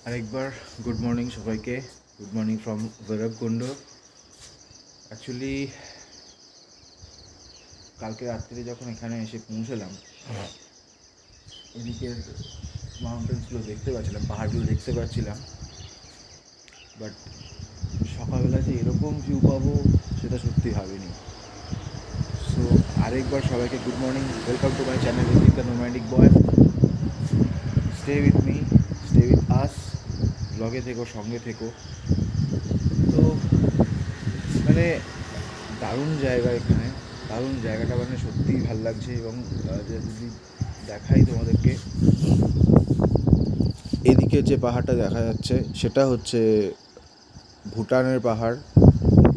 আরেকবার good morning সবাইকে। Good morning from Bhairabkund. Actually কালকে রাত্রে যখন এখানে এসে পৌঁছলাম, এদিকের মাউন্টেন্সগুলো দেখতে পাচ্ছিলাম, পাহাড়গুলো দেখতে পাচ্ছিলাম, বাট সকালবেলা যে এরকম ভিউ পাবো সেটা সত্যি ভাবিনি। সো আরেকবার সবাইকে good morning, welcome to my channel Hrithik the nomadic boy. Stay with me, stay with us, ব্লগে থেকো, সঙ্গে থেকো। তো মানে দারুণ জায়গা এখানে, দারুণ জায়গাটা, মানে সত্যিই ভালো লাগছে। এবং যদি দেখাই তোমাদেরকে, এদিকে যে পাহাড়টা দেখা যাচ্ছে সেটা হচ্ছে ভুটানের পাহাড়,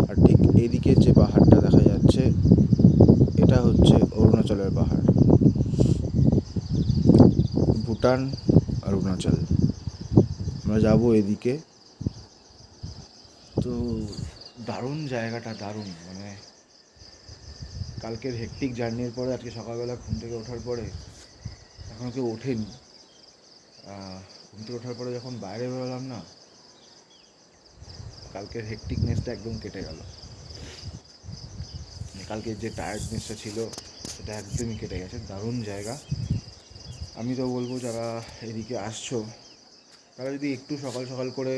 আর ঠিক এদিকে যে পাহাড়টা দেখা যাচ্ছে এটা হচ্ছে অরুণাচলের পাহাড়। ভুটান আর অরুণাচল, আমরা যাবো এদিকে। তো দারুণ জায়গাটা, দারুণ। মানে কালকের হেক্টিক জার্নির পরে আজকে সকালবেলা ঘুম থেকে ওঠার পরে, এখনও কেউ ওঠেনি, ঘুম থেকে ওঠার পরে যখন বাইরে বেরোলাম না, কালকের হেক্টিকনেসটা একদম কেটে গেল। কালকের যে টায়ার্ডনেসটা ছিল সেটা একদমই কেটে গেছে। দারুণ জায়গা। আমি তো বলবো যারা এদিকে আসছো তারা যদি একটু সকাল সকাল করে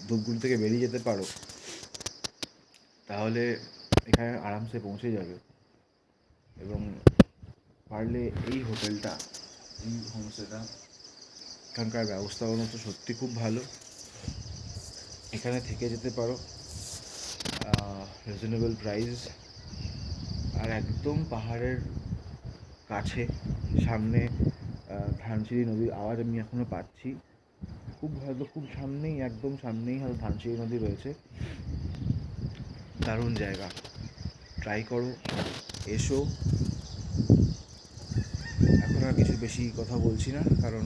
ধূপগুড়ি থেকে বেরিয়ে যেতে পারো, তাহলে এখানে আরামসে পৌঁছে যাবে। এবং পারলে এই হোটেলটা, এই হোমস্টেটা, এখানকার ব্যবস্থাপনা তো সত্যি খুব ভালো। এখানে থেকে যেতে পারো, রিজনেবল প্রাইস, আর একদম পাহাড়ের কাছে, সামনে ধানসিঁড়ি নদীর আওয়াজ আমি এখনও পাচ্ছি। খুব সামনেই, একদম সামনেই হয়তো ধানসিঁড়ি নদী রয়েছে। দারুণ জায়গা, ট্রাই করো, এসো। এখন আর কিছু বেশি কথা বলছি না, কারণ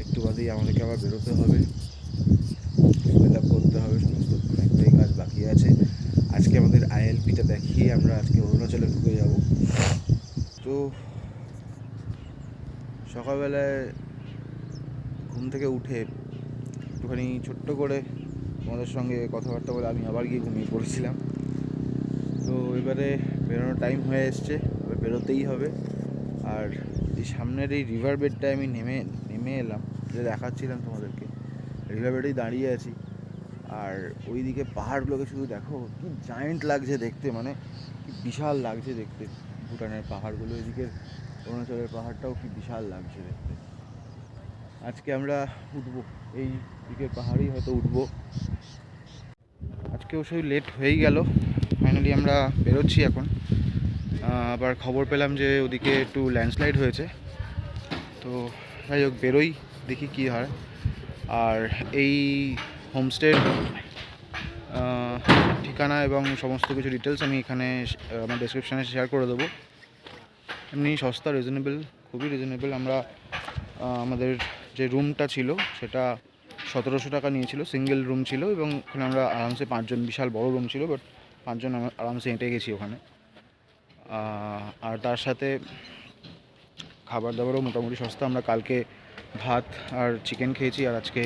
একটু বাদেই আমাদেরকে আবার বেরোতে হবে, ফিল আপ করতে হবে, সমস্ত অনেকটাই কাজ বাকি আছে। আজকে আমাদের আইএলপিটা দেখিয়ে আমরা আজকে অরুণাচলে ঢুকে যাব। তো সকালবেলায় ঘুম থেকে উঠে একটুখানি ছোট্ট করে তোমাদের সঙ্গে কথাবার্তা বলে আমি আবার গিয়ে ঘুমিয়ে পড়েছিলাম। তো এবারে বেরোনোর টাইম হয়ে এসছে, এবার বেরোতেই হবে। আর এই সামনের এই রিভার বেডটায় আমি নেমে এলাম, যে দেখাচ্ছিলাম তোমাদেরকে, রিভার বেডেই দাঁড়িয়ে আছি। আর ওই দিকে পাহাড়গুলোকে শুধু দেখো, কি জায়েন্ট লাগছে দেখতে, মানে কি বিশাল লাগছে দেখতে ভুটানের পাহাড়গুলো। এদিকের অরুণাচলের পাহাড়টাও কি বিশাল লাগছে দেখতে। আজকে আমরা উঠবো এই দিকের পাহাড়েই, হয়তো উঠবো। আজকেও সেই লেট হয়েই গেল, ফাইনালি আমরা বেরোচ্ছি এখন। আবার খবর পেলাম যে ওদিকে একটু ল্যান্ডস্লাইড হয়েছে। তো যাই হোক, বেরোই, দেখি কী হয়। আর এই হোমস্টের ঠিকানা এবং সমস্ত কিছু ডিটেলস আমি এখানে আমার ডেসক্রিপশানে শেয়ার করে দেবো। এমনি সস্তা, রিজনেবল, খুবই রিজনেবল। আমরা আমাদের যে রুমটা ছিল সেটা 1700 টাকা নিয়েছিল, সিঙ্গেল রুম ছিল, এবং ওখানে আমরা আরামসে 5 জন, বিশাল বড় রুম ছিল, বাট 5 জন আরামসে হেঁটে গেছি ওখানে। আর তার সাথে খাবার দাবারও মোটামুটি সস্তা। আমরা কালকে ভাত আর চিকেন খেয়েছি, আর আজকে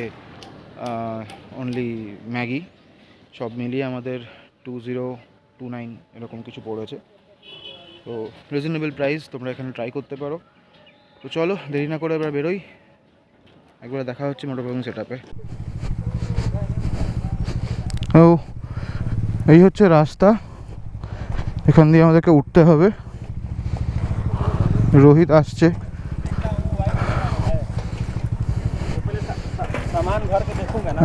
অনলি ম্যাগি। সব মিলিয়ে আমাদের 2029 এরকম কিছু পড়েছে। তো রিজনেবল প্রাইস, তোমরা এখানে ট্রাই করতে পারো। তো চলো দেরি না করে এবার বেরোই, একবার দেখা হচ্ছে মোটরবোটিং সেটআপে। ও এই হচ্ছে রাস্তা, এখান দিয়ে আমাদেরকে উঠতে হবে। রোহিত আসছে।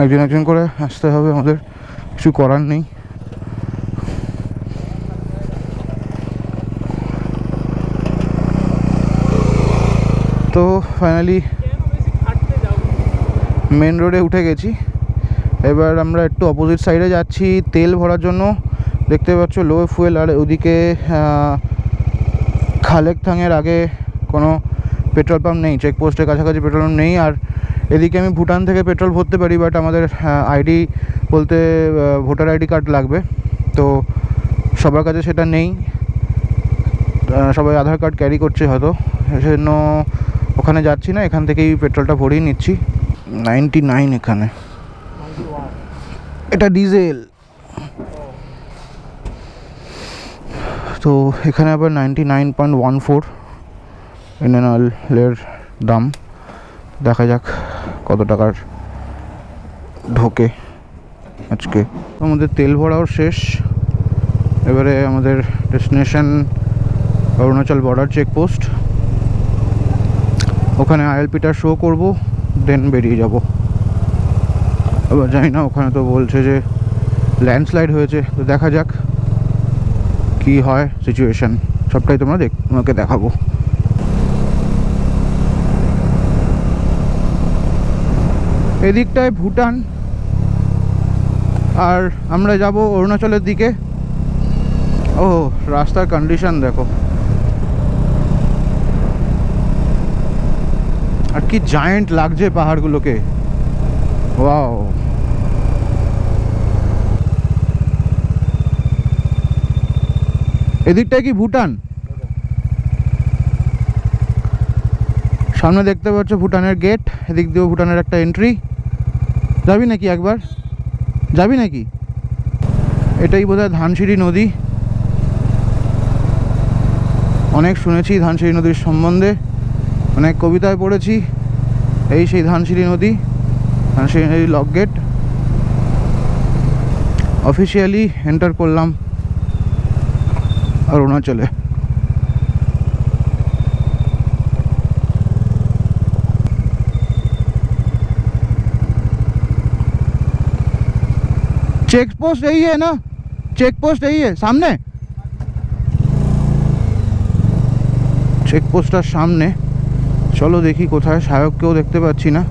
একজন একজন করে আসতে হবে, আমাদের কিছু করার নেই। তো ফাইনালি মেন রোডে উঠে গেছি। এবার আমরা একটু অপোজিট সাইডে যাচ্ছি তেল ভরার জন্য। দেখতে পাচ্ছ লো ফুয়েল। আর ওদিকে খালেকথাংয়ের আগে কোনো পেট্রোল পাম্প নেই, চেকপোস্টের কাছাকাছি পেট্রোল পাম্প নেই। আর এদিকে আমি ভুটান থেকে পেট্রোল ভরতে পারি, বাট আমাদের আইডি বলতে ভোটার আইডি কার্ড লাগবে। তো সবার কাছে সেটা নেই, সবাই আধার কার্ড ক্যারি করছে হয়তো, সেজন্য ওখানে যাচ্ছি না, এখান থেকেই পেট্রোলটা ভরিয়ে নিচ্ছি। 99 এখানে, এটা ডিজেল। তো এখানে আবার 99.14 ইন্ডিয়ান অয়েলের দাম। দেখা যাক কত টাকার ঢোকে আজকে। আমাদের তেল ভরাও শেষ। এবারে আমাদের ডেস্টিনেশন অরুণাচল বর্ডার চেকপোস্ট। ওখানে আইএলপিটা শো করব, দেন বেরিয়ে যাব। এবার জানি না, ওখানে তো বলছে যে ল্যান্ডস্লাইড হয়েছে, তো দেখা যাক কি হয় সিচুয়েশন। সবটাই তোমাকে দেখাবো। এদিকটায় ভুটান, আর আমরা যাব অরুণাচলের দিকে। ও রাস্তার কন্ডিশন দেখো, আর কি জায়েন্ট লাগছে পাহাড়গুলোকে। ওয়াও, এদিকটায় কি ভুটান? সামনে দেখতে পাচ্ছ ভুটানের গেট, এদিক দিয়েও ভুটানের একটা এন্ট্রি। যাবি নাকি একবার? যাবি নাকি? এটাই বোধহয় ধানসিঁড়ি নদী। অনেক শুনেছি ধানসিঁড়ি নদীর সম্বন্ধে, অনেক কবিতায় পড়েছি। এই সেই ধানসিঁড়ি নদী, ধানসিঁড়ি নদী লক গেট। অফিসিয়ালি এন্টার করলাম অরুণাচলে। चेक पोस्ट यही है ना? चेक पोस्ट यही है सामने? চেক পোস্টটার সামনে। চলো দেখি কোথায়, সায়ককেও দেখতে পাচ্ছি না।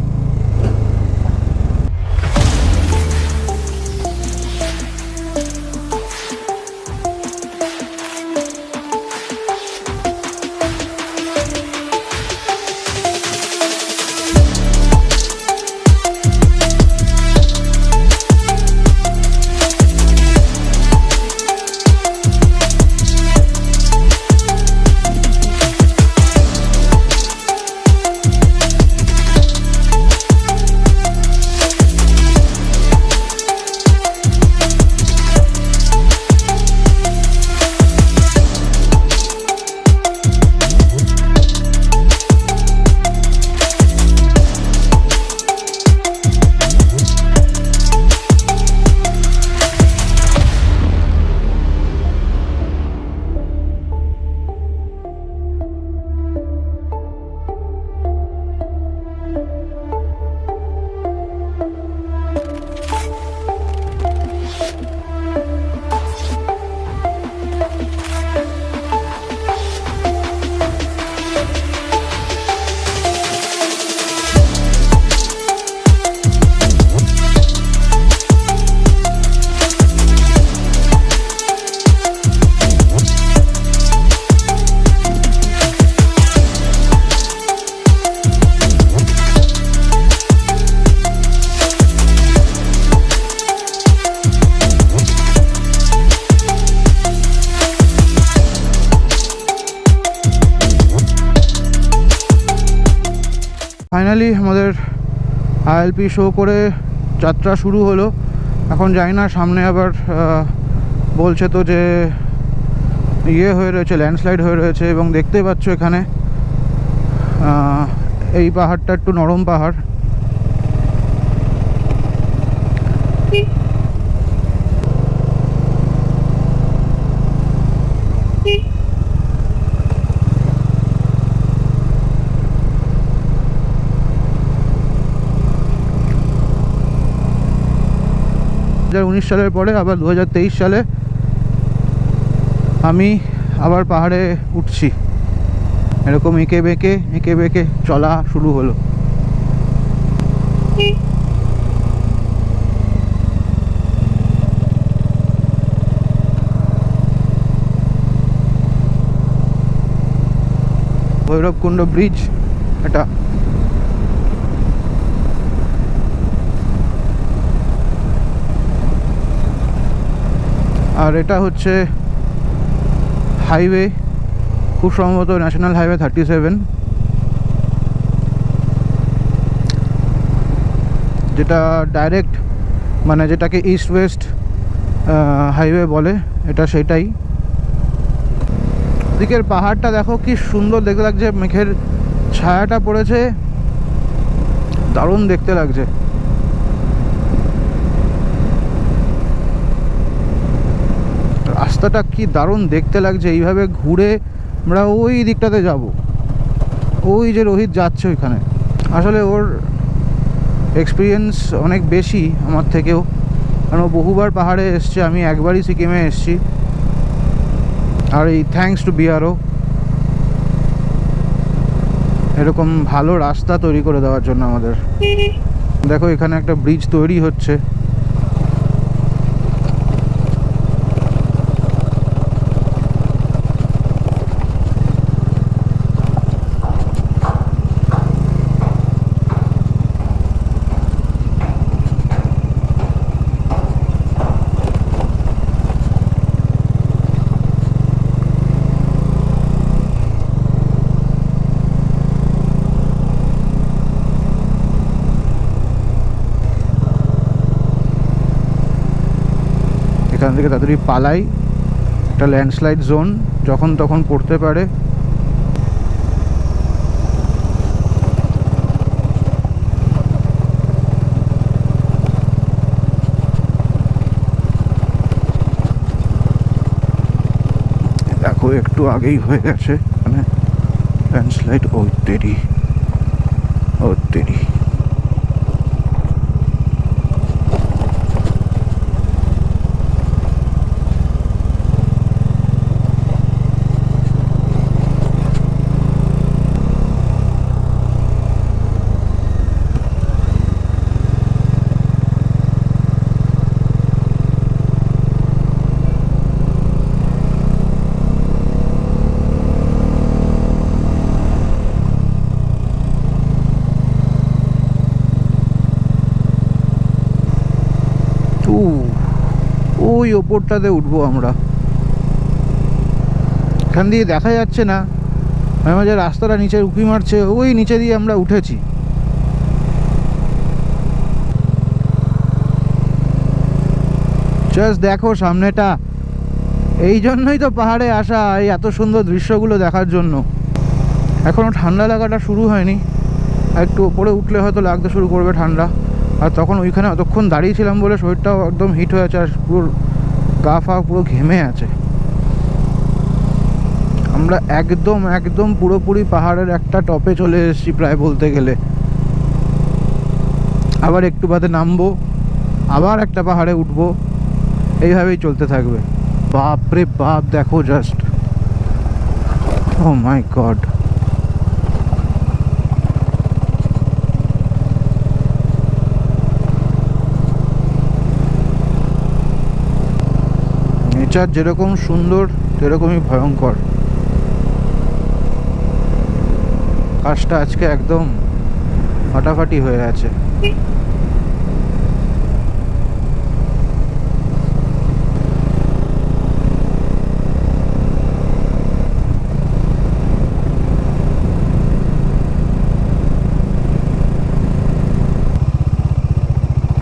ফাইনালি আমাদের আইএলপি শো করে যাত্রা শুরু হলো। এখন জানি না, সামনে আবার বলছে তো যে ইয়ে হয়ে রয়েছে, ল্যান্ডস্লাইড হয়ে রয়েছে। এবং দেখতে পাচ্ছ এখানে এই পাহাড়টা একটু নরম পাহাড়। সালের পরে আবার 2023 সালে আমি আবার পাহাড়ে উঠছি। এরকম এঁকে বেঁকে চলা শুরু হলো। ভৈরবকুণ্ড ব্রিজ এটা। আর এটা হচ্ছে হাইওয়ে, খুব সম্ভবত ন্যাশনাল হাইওয়ে 37। যেটা ডাইরেক্ট মানে যেটাকে ইস্ট ওয়েস্ট হাইওয়ে বলে, এটা সেটাই। দিকের পাহাড়টা দেখো কি সুন্দর দেখতে লাগছে, মেঘের ছায়াটা পড়েছে, দারুণ দেখতে লাগছে। রাস্তাটা কি দারুণ দেখতে লাগছে। এইভাবে ঘুরে আমরা ওই দিকটাতে যাব, ওই যে রোহিত যাচ্ছে ওইখানে। আসলে ওর এক্সপিরিয়েন্স অনেক বেশি আমার থেকেও, কারণ ও বহুবার পাহাড়ে এসছে, আমি একবারই সিকিমে এসছি। আর এই থ্যাঙ্কস টু বিআরও এরকম ভালো রাস্তা তৈরি করে দেওয়ার জন্য আমাদের। দেখো এখানে একটা ব্রিজ তৈরি হচ্ছে। এখান থেকে তাড়াতাড়ি পালাই, একটা ল্যান্ডস্লাইড জোন, যখন তখন পড়তে পারে। দেখো একটু আগেই হয়ে গেছে মানে ল্যান্ডস্লাইড। ও তেরি, ও তেরি। ওই ওপরটাতে উঠবো আমরা, এখান দিয়ে দেখা যাচ্ছে না, যে রাস্তাটা নিচে উঁকি মারছে, ওই নিচে দিয়ে আমরা উঠেছি। জাস্ট দেখো সামনেটা, এই জন্যই তো পাহাড়ে আসা, এই এত সুন্দর দৃশ্যগুলো দেখার জন্য। এখনও ঠান্ডা লাগাটা শুরু হয়নি, একটু ওপরে উঠলে হয়তো লাগতে শুরু করবে ঠান্ডা। আর তখন ওইখানে অতক্ষণ দাঁড়িয়েছিলাম বলে শরীরটাও একদম হিট হয়ে আছে, আর পুরো গা ফা পুরো ঘেমে আছে। আমরা একদম একদম পুরোপুরি পাহাড়ের একটা টপে চলে এসেছি প্রায় বলতে গেলে। আবার একটু বাদে নামবো, আবার একটা পাহাড়ে উঠবো, এইভাবেই চলতে থাকবে। বাপ রে বাপ, দেখো জাস্ট, ও মাই গড। নেচার যেরকম সুন্দর সেরকমই ভয়ঙ্কর। আকাশটা আজকে একদম ফাটাফাটি হয়ে আছে।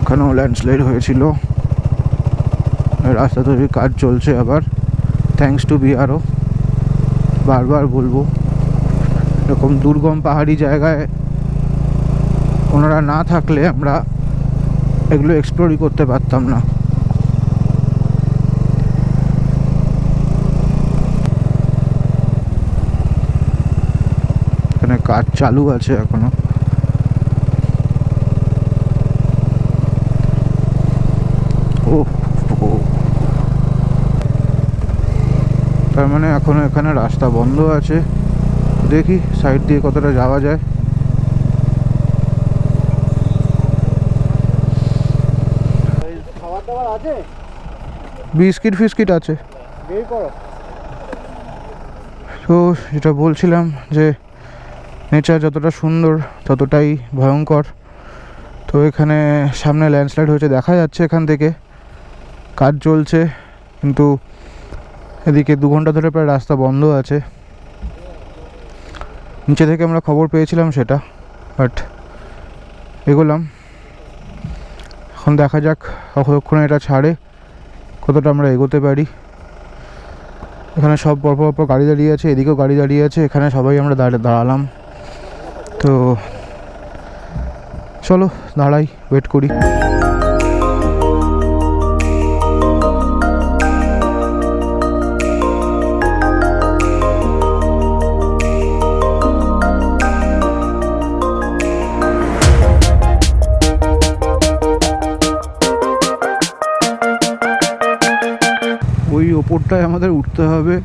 ওখানেও ল্যান্ডস্লাইড হয়েছিল, রাস্তা তৈরির কাজ চলছে আবার। থ্যাঙ্কস টু বিআরও, বারবার বলবো, এরকম দুর্গম পাহাড়ি জায়গায় ওনারা না থাকলে আমরা এগুলো এক্সপ্লোরই করতে পারতাম না। এখানে কাজ চালু আছে এখনো। ও তার মানে এখনো এখানে রাস্তা বন্ধ আছে। দেখি সাইড দিয়ে কতটা যাওয়া যায়। খাবার দাবার আছে, বিস্কিট ফিস্কিট আছে, বের করো। তো যেটা বলছিলাম যে নেচার যতটা সুন্দর ততটাই ভয়ঙ্কর। তো এখানে সামনে ল্যান্ডস্লাইড হয়েছে দেখা যাচ্ছে এখান থেকে, কাজ চলছে, কিন্তু এদিকে 2 ঘন্টা ধরে প্রায় রাস্তা বন্ধ আছে। নিচে থেকে আমরা খবর পেয়েছিলাম সেটা, বাট এগোলাম। এখন দেখা যাক কতক্ষণে এটা ছাড়ে, কতটা আমরা এগোতে পারি। এখানে সব পরপর গাড়ি দাঁড়িয়ে আছে, এদিকেও গাড়ি দাঁড়িয়ে আছে, এখানে সবাই আমরা দাঁড়ালাম। তো চলো দাঁড়াই, ওয়েট করি। ওই ওপরটায় আমাদের উঠতে হবে।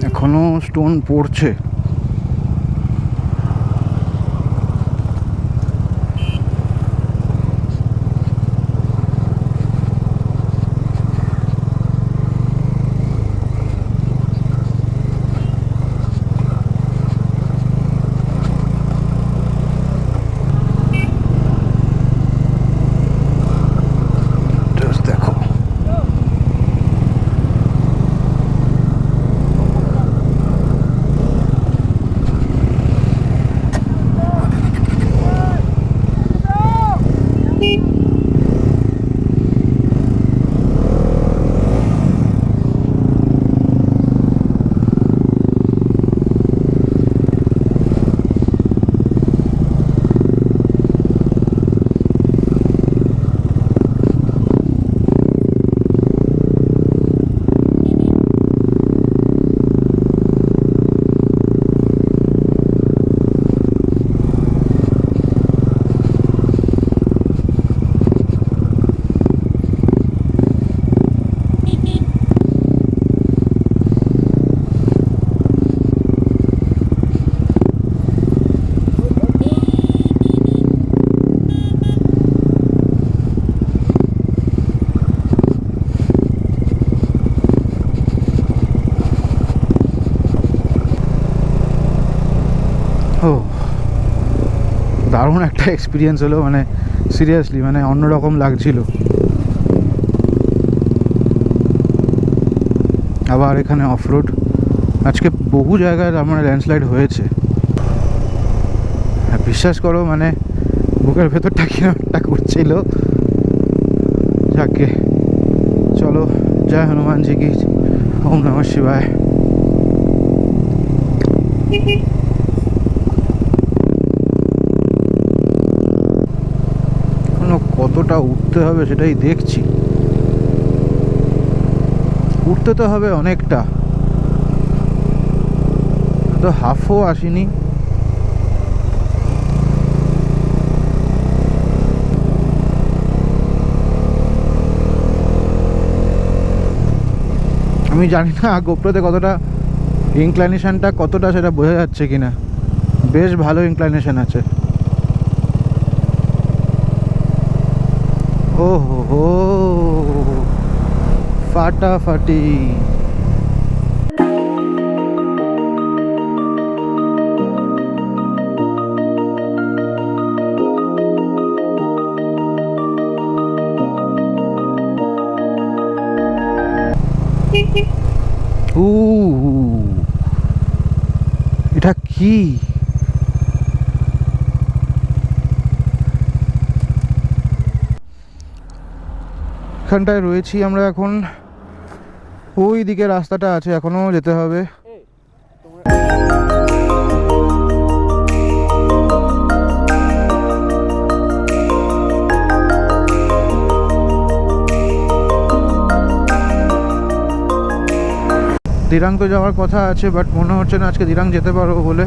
এখনো স্টোন পড়ছে। দেখো ও দারুণ একটা এক্সপিরিয়েন্স হলো, মানে সিরিয়াসলি মানে অন্যরকম লাগছিল। আবার এখানে অফরোড, আজকে বহু জায়গায় আমার ল্যান্ডস্লাইড হয়েছে। বিশ্বাস করো মানে বুকের ভেতরটা কিরকমটা করছিল। যাকে চলো, জয় হনুমানজি কি, ওম নমঃ শিবায়। কতটা উঠতে হবে সেটাই দেখছি। উঠতে তো হবে অনেকটা, তো হাফও আসেনি। আমি জানি না গোপ্রোতে কতটা ইনক্লাইনেশনটা কতটা সেটা বোঝা যাচ্ছে কিনা। বেশ ভালো ইনক্লাইনেশন আছে। ও হো ফাটাফাটি। এটা কি? এখানটায় রয়েছি আমরা এখন। ওই দিকে রাস্তাটা আছে, এখনো যেতে হবে। দিরাং তো যাওয়ার কথা আছে, বাট মনে হচ্ছে না আজকে দিরাং যেতে পারবো বলে।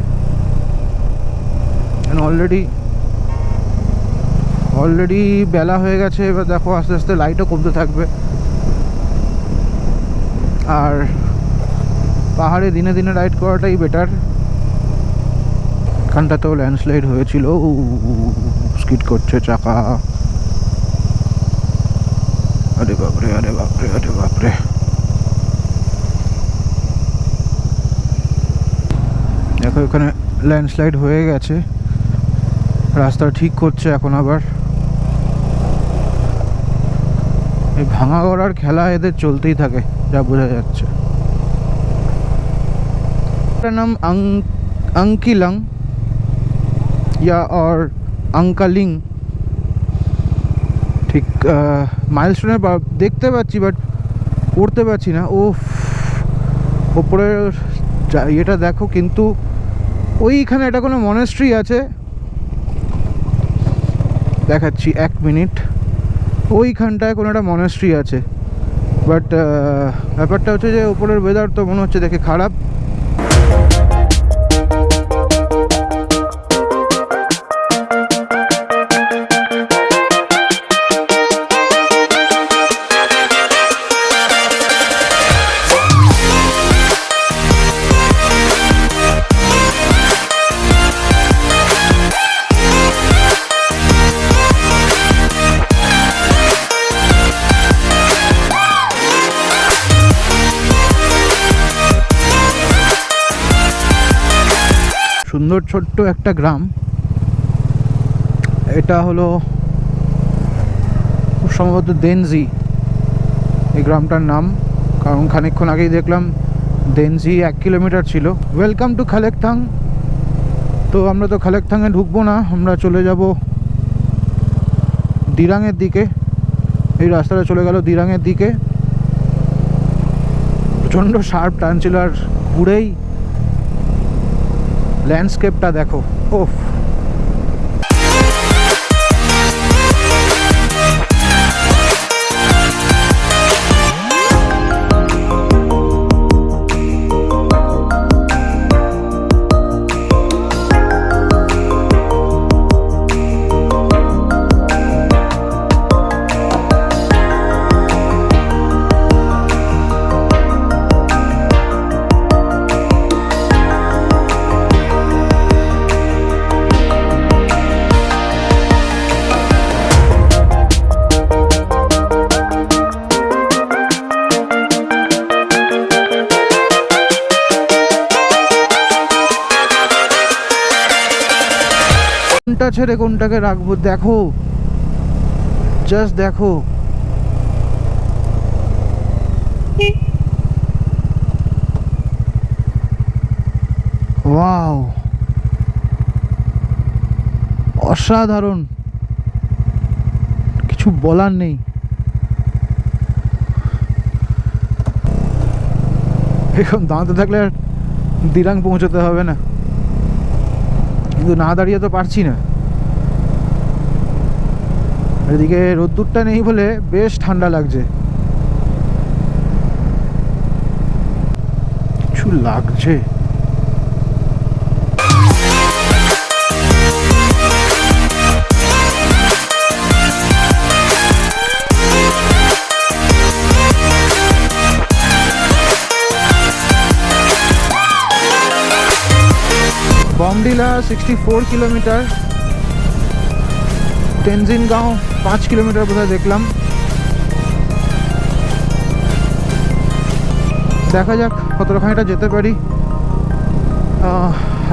অলরেডি বেলা হয়ে গেছে। এবার দেখো আস্তে আস্তে লাইটও কমতে থাকবে। আর পাহাড়ে দিনে দিনে রাইড করাটাই বেটার। এখানটাতেও ল্যান্ডস্লাইড হয়েছিল, স্কিড করছে চাকা। আরে বাপরে, আরে বাপরে, আরে বাপরে। দেখো এখানে ল্যান্ডস্লাইড হয়ে গেছে, রাস্তা ঠিক করছে এখন আবার। এই ভাঙা গড়ার খেলা এদের চলতেই থাকে, যা বোঝা যাচ্ছে। এটার নাম আঙ্কিলাং ইয়া অর আঙ্কালিং, ঠিক মাইলস্টোনের দেখতে পাচ্ছি বাট পড়তে পারছি না। ও ওপরের ইয়েটা দেখো, কিন্তু ওইখানে একটা কোনো মনেস্ট্রি আছে, দেখাচ্ছি 1 মিনিট। ওইখানটায় কোনো একটা মনেস্ট্রি আছে, বাট ব্যাপারটা হচ্ছে যে ওপরের ওয়েদার তো মনে হচ্ছে দেখে খারাপ। সুন্দর ছোট্ট একটা গ্রাম, এটা হলো খুব সম্ভবত দেনজি এই গ্রামটার নাম, কারণ খানিকক্ষণ আগেই দেখলাম দেনজি 1 কিলোমিটার ছিল। Welcome to Khalekthang. তো আমরা তো খালেকথাংয়ে ঢুকবো না, আমরা চলে যাব দিরাংয়ের দিকে। এই রাস্তাটা চলে গেল দিরাংয়ের দিকে। প্রচণ্ড শার্প টানছিল, আর ঘুরেই ল্যান্ডস্কেপটা দেখো, ওফ। কোনটা ছেড়ে কোনটাকে রাখবো দেখো, জাস্ট দেখো। ওয়াও, অসাধারণ, কিছু বলার নেই। এরকম দাঁড়াতে থাকলে আর দিরাং পৌঁছতে হবে না, কিন্তু না দাঁড়িয়ে তো পারছি না। এদিকে রোদ্দুরটা নেই বলে বেশ ঠান্ডা লাগছে, কিছু লাগছে। বমডিলা 64 কিলোমিটার, তেনজিন গাঁও 5 কিলোমিটার বোধহয় দেখলাম। দেখা যাক কতখানিটা যেতে পারি।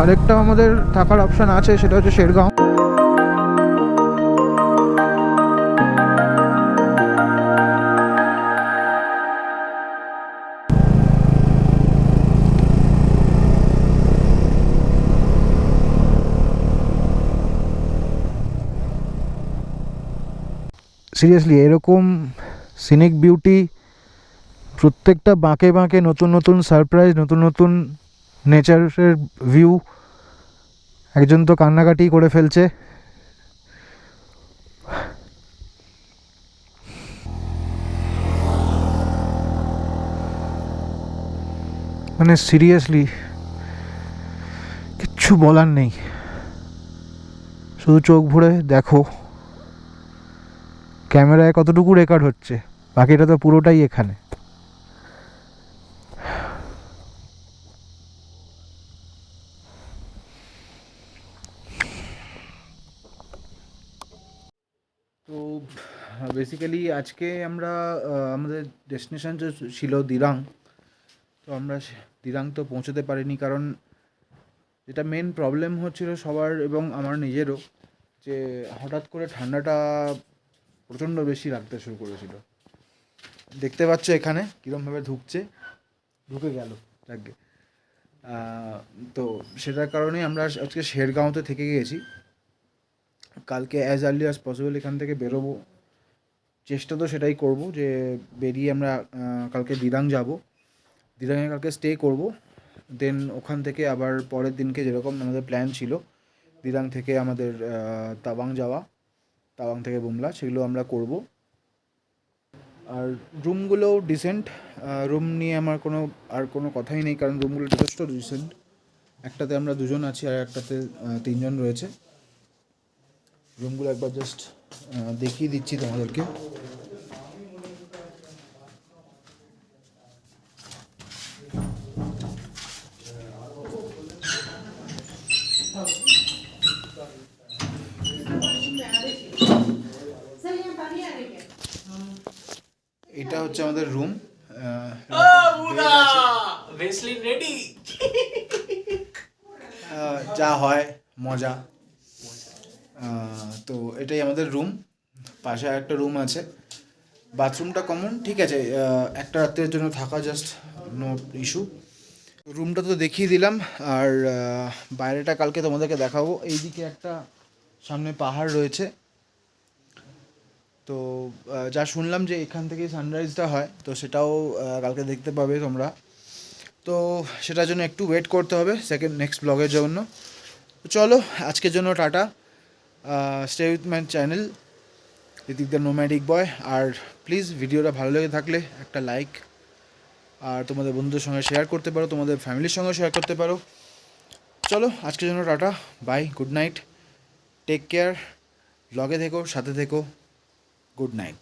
আরেকটা আমাদের থাকার অপশান আছে, সেটা হচ্ছে শেরগাঁও। সিরিয়াসলি এরকম সিনিক বিউটি, প্রত্যেকটা বাঁকে বাঁকে নতুন নতুন সারপ্রাইজ, নতুন নতুন নেচারের ভিউ। একজন তো কান্নাকাটি করে ফেলছে। মানে সিরিয়াসলি কিচ্ছু বলার নেই, শুধু চোখ ভরে দেখো ক্যামেরায় কতটুকু রেকর্ড হচ্ছে, বাকিটা তো পুরোটাই এখানে। তো বেসিক্যালি আজকে আমরা আমাদের ডেস্টিনেশন যে ছিল দিরাং, তো আমরা দিরাং তো পৌঁছতে পারিনি, কারণ যেটা মেন প্রবলেম হচ্ছিল সবার এবং আমার নিজেরও, যে হঠাৎ করে ঠান্ডাটা প্রচণ্ড বেশি লাগতে শুরু করেছিল। দেখতে পাচ্ছ এখানে কীরমভাবে ঢুকে গেল যাকে। তো সেটার কারণেই আমরা আজকে শেরগাঁওতে থেকে গিয়েছি। কালকে অ্যাজ আর্লি অ্যাজ পসিবল এখান থেকে বেরোবো, চেষ্টা তো সেটাই করব যে বেরিয়ে আমরা কালকে দিরাং যাব, দিরাঙে কালকে স্টে করব, দেন ওখান থেকে আবার পরের দিনকে যেরকম আমাদের প্ল্যান ছিল দিরাং থেকে আমাদের তাওয়াং যাওয়া, তাওয়াং থেকে বুমলা, সেগুলো আমরা করব। আর রুমগুলো ডিসেন্ট, রুম নিয়ে আমার কোনো কথাই নেই, কারণ রুমগুলো যথেষ্ট ডিসেন্ট। একটাতে আমরা 2 জন আছি আর একটাতে 3 জন রয়েছে। রুমগুলো একবার জাস্ট দেখিয়ে দিচ্ছি তোমাদেরকে। এটা হচ্ছে আমাদের রুম। যা হয় মজা। তো এটাই আমাদের রুম, পাশে একটা রুম আছে, বাথরুমটা কমন, ঠিক আছে। একটা রাত্রের জন্য থাকা জাস্ট নো ইস্যু। রুমটা তো দেখিয়ে দিলাম, আর বাইরেটা কালকে তোমাদেরকে দেখাবো। এইদিকে একটা সামনে পাহাড় রয়েছে, তো যা শুনলাম যে এখান থেকেই সানরাইজটা হয়, তো সেটাও কালকে দেখতে পাবে তোমরা। তো সেটার জন্য একটু ওয়েট করতে হবে নেক্সট ব্লগের জন্য। তো চলো আজকের জন্য টাটা। Stay with my channel Hrithik the nomadic boy. আর প্লিজ ভিডিওটা ভালো লেগে থাকলে একটা লাইক, আর তোমাদের বন্ধুদের সঙ্গে শেয়ার করতে পারো, তোমাদের ফ্যামিলির সঙ্গে শেয়ার করতে পারো। চলো আজকের জন্য টাটা, bye, good night, take care, ব্লগে থেকো, সাথে থেকো, গুড নাইট।